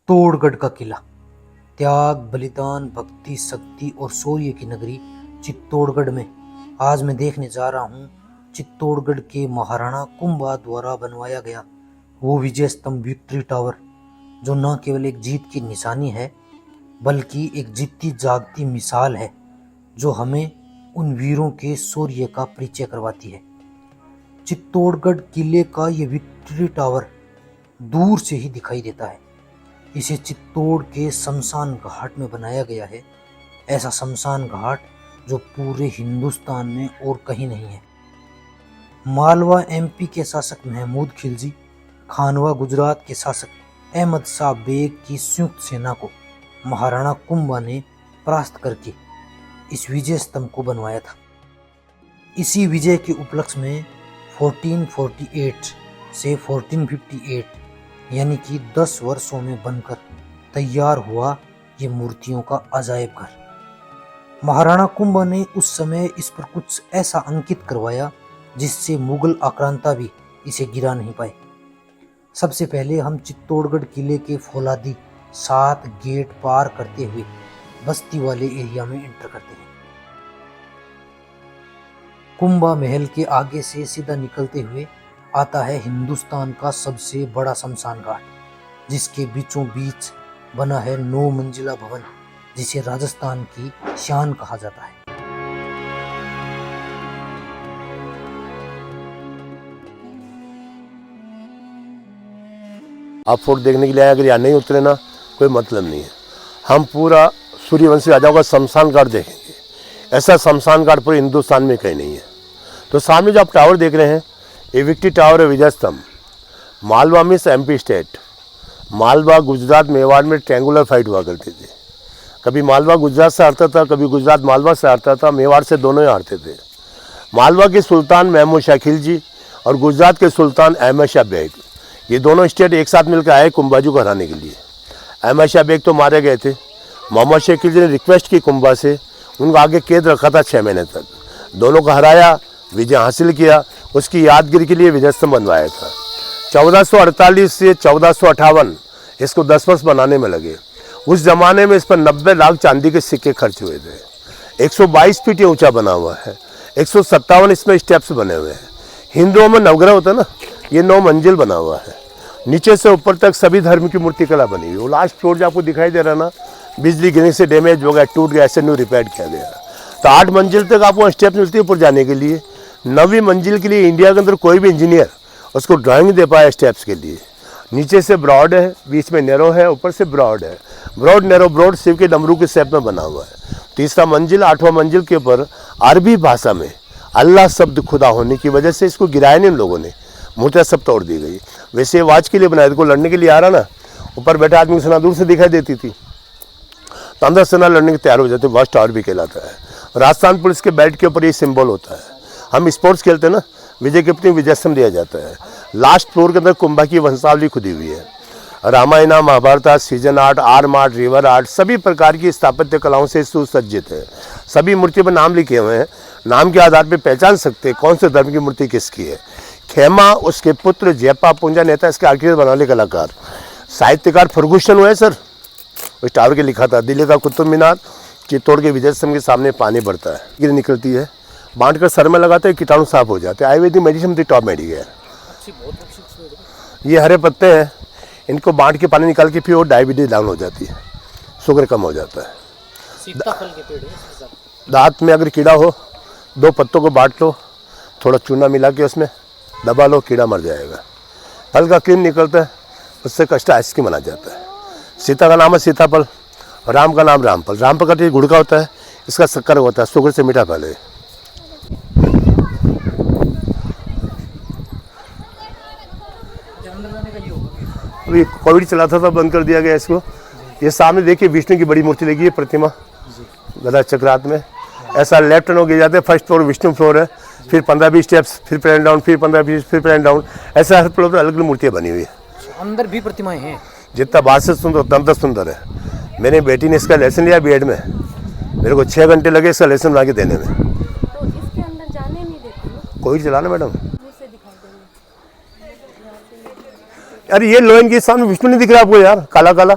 चित्तौड़गढ़ का किला, त्याग, बलिदान, भक्ति, शक्ति और शौर्य की नगरी चित्तौड़गढ़ में आज मैं देखने जा रहा हूँ चित्तौड़गढ़ के महाराणा कुंभा द्वारा बनवाया गया वो विजय स्तंभ विक्ट्री टावर, जो न केवल एक जीत की निशानी है बल्कि एक जीतती जागती मिसाल है जो हमें उन वीरों के शौर्य का परिचय करवाती है। चित्तौड़गढ़ किले का ये विक्ट्री टावर दूर से ही दिखाई देता है। इसे चित्तौड़ के शमशान घाट में बनाया गया है, ऐसा शमशान घाट जो पूरे हिंदुस्तान में और कहीं नहीं है। मालवा एमपी के शासक महमूद खिलजी, खानवा गुजरात के शासक अहमद शाह बेग की संयुक्त सेना को महाराणा कुंभा ने परास्त करके इस विजय स्तंभ को बनवाया था। इसी विजय के उपलक्ष्य में 1448 से 1458 यानी कि 10 वर्षों में बनकर तैयार हुआ ये मूर्तियों का अजायब घर। महाराणा कुंभा ने उस समय इस पर कुछ ऐसा अंकित करवाया जिससे मुगल आक्रांता भी इसे गिरा नहीं पाए। सबसे पहले हम चित्तौड़गढ़ किले के फौलादी 7 गेट पार करते हुए बस्ती वाले एरिया में एंटर करते हैं। कुंभा महल के आगे से सीधा निकलते हुए आता है हिंदुस्तान का सबसे बड़ा शमशान घाट, जिसके बीचों बीच बना है 9 मंजिला भवन जिसे राजस्थान की शान कहा जाता है। आप फोर्ट देखने के लिए आए, अगर यहाँ नहीं उतरे ना कोई मतलब नहीं है। हम पूरा सूर्यवंशी राजाओं का शमशान घाट देखेंगे। ऐसा शमशान घाट पूरे हिंदुस्तान में कहीं नहीं है। तो सामने जो आप टावर देख रहे हैं ये विक्ट्री टावर है, विजय स्तंभ। मालवा में एमपी स्टेट, मालवा गुजरात मेवाड़ में ट्रायंगुलर फाइट हुआ करती थी। कभी मालवा गुजरात से हारता था, कभी गुजरात मालवा से हारता था, मेवाड़ से दोनों ही हारते थे। मालवा के सुल्तान महमूद शाह खिलजी और गुजरात के सुल्तान अहमद शाह बेग, ये दोनों स्टेट एक साथ मिलकर आए कुंभाजी को हराने के लिए। अहमद शाह बेग तो मारे गए थे। मोहम्मद शाह खिलजी ने रिक्वेस्ट की कुंभा से, उनको आगे कैद रखा था 6 महीने तक। दोनों को हराया, विजय हासिल किया, उसकी यादगिरी के लिए विजय स्तंभ बनवाया था। 1448 से 1458 इसको 10 वर्ष बनाने में लगे। उस जमाने में इस पर 90 लाख चांदी के सिक्के खर्च हुए थे। 122 फीट ये ऊंचा बना हुआ है। 157 इसमें स्टेप्स बने हुए हैं। हिंदुओं में नवग्रह होता है ना, ये 9 मंजिल बना हुआ है। नीचे से ऊपर तक सभी धर्म की मूर्ति कला बनी हुई। वो लास्ट फ्लोर जो आपको दिखाई दे रहा है ना, बिजली गिरने से डैमेज हो गया, टूट गया, ऐसे न्यू रिपेयर किया गया। तो 8 मंजिल तक आपको स्टेप मिलती है ऊपर जाने के लिए। 9वीं मंजिल के लिए इंडिया के अंदर कोई भी इंजीनियर उसको ड्राइंग दे पाया स्टेप्स के लिए। नीचे से ब्रॉड है, बीच में नैरो है, ऊपर से ब्रॉड है। ब्रॉड नैरो ब्रॉड शिव के डमरू के शेप में बना हुआ है। तीसरा मंजिल 8वां मंजिल के ऊपर अरबी भाषा में अल्लाह शब्द खुदा होने की वजह से इसको गिराया नहीं, इन लोगों ने मूर्तियाँ सब तोड़ दी गई। वैसे आवाज के लिए बनाया, को लड़ने के लिए आ रहा ना, ऊपर बैठा आदमी की सेना दूर से दिखाई देती थी, तो अंदर सेना लड़ने के तैयार हो जाते। वॉच टावर भी कहलाता है। राजस्थान पुलिस के बेल्ट के ऊपर ये सिंबल होता है। हम स्पोर्ट्स खेलते हैं ना, विजय के प्रति विजय स्तंभ दिया जाता है। लास्ट फ्लोर के अंदर कुंभा की वंशावली खुदी हुई है। Ramayana, Mahabharata, season art, arm art, river art, सभी प्रकार की स्थापत्य कलाओं से सुसज्जित है। सभी मूर्ति पर नाम लिखे हुए हैं। नाम के आधार पर पहचान सकते हैं कौन से धर्म की मूर्ति किसकी है। खेमा उसके पुत्र जयपा पुंजा नेता, इसके आर्किटेक्ट बनाने कलाकार। साहित्यकार फर्गूसन हुए सर, उस टावर के लिखा था। दिल्ली का कुतुब मीनार, चित्तौड़ के विजय स्तंभ के सामने पानी बढ़ता है, गिर निकलती है, बांट कर सर में लगाते हैं, कीटाणु साफ हो जाते हैं। आयुर्वेदिक मेडिसिन टॉप मेडिकल है। ये हरे पत्ते हैं, इनको बांट के पानी निकाल के फिर वो डायबिटीज डाउन हो जाती है, शुगर कम हो जाता है। सीताफल के पेड़ है। दांत में अगर कीड़ा हो, 2 पत्तों को बांट लो, थोड़ा चूना मिला के उसमें दबा लो, कीड़ा मर जाएगा। फल का क्रीम निकलता है, उससे कस्टर्ड आइसक्रीम बना जाता है। सीता का नाम है सीताफल, राम का नाम रामफल। रामफल का टेस्ट गुड़ का होता है, इसका शक्कर होता है, शुगर से मीठा फल है। अभी कोविड चला था बंद कर दिया गया इसको। ये सामने देखिए विष्णु की बड़ी मूर्ति लगी है, प्रतिमा गदा चक्रात में। ऐसा लेफ्ट टर्न हो गए जाते हैं। फर्स्ट फ्लोर विष्णु फ्लोर है, फिर 15-20 स्टेप्स, फिर प्लेन डाउन, फिर 15-20, फिर प्लेन डाउन। ऐसा हर फ्लोर पर अलग अलग मूर्तियाँ बनी हुई है। अंदर भी प्रतिमाएं हैं। जितना बाहर से सुंदर उतना अंदर सुंदर है। मेरी बेटी ने इसका लेसन लिया बीएड में, मेरे को 6 घंटे लगे इसका लेसन बना के देने में। तो इसके अंदर जाने नहीं देते कोई चलाना मैडम। से दिखाई दे अरे ये लोइन के सामने विष्णु नहीं दिख रहा आपको यार, काला काला।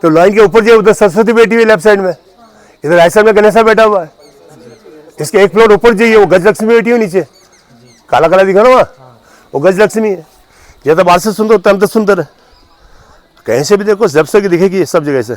तो लाइन के ऊपर जो उधर सरस्वती बैठी हुई लेफ्ट साइड में, इधर राइट साइड में गणेशा बैठा हुआ है। इसके एक फ्लोर ऊपर जाइए, वो गजलक्ष्मी बैठी हुई नीचे, काला काला दिखा ना वहाँ, वो गजलक्ष्मी है। ये तो बाहर से सुंदर होता है, अंदर सुंदर है। कहीं से भी देखो जब से दिखेगी सब जगह से।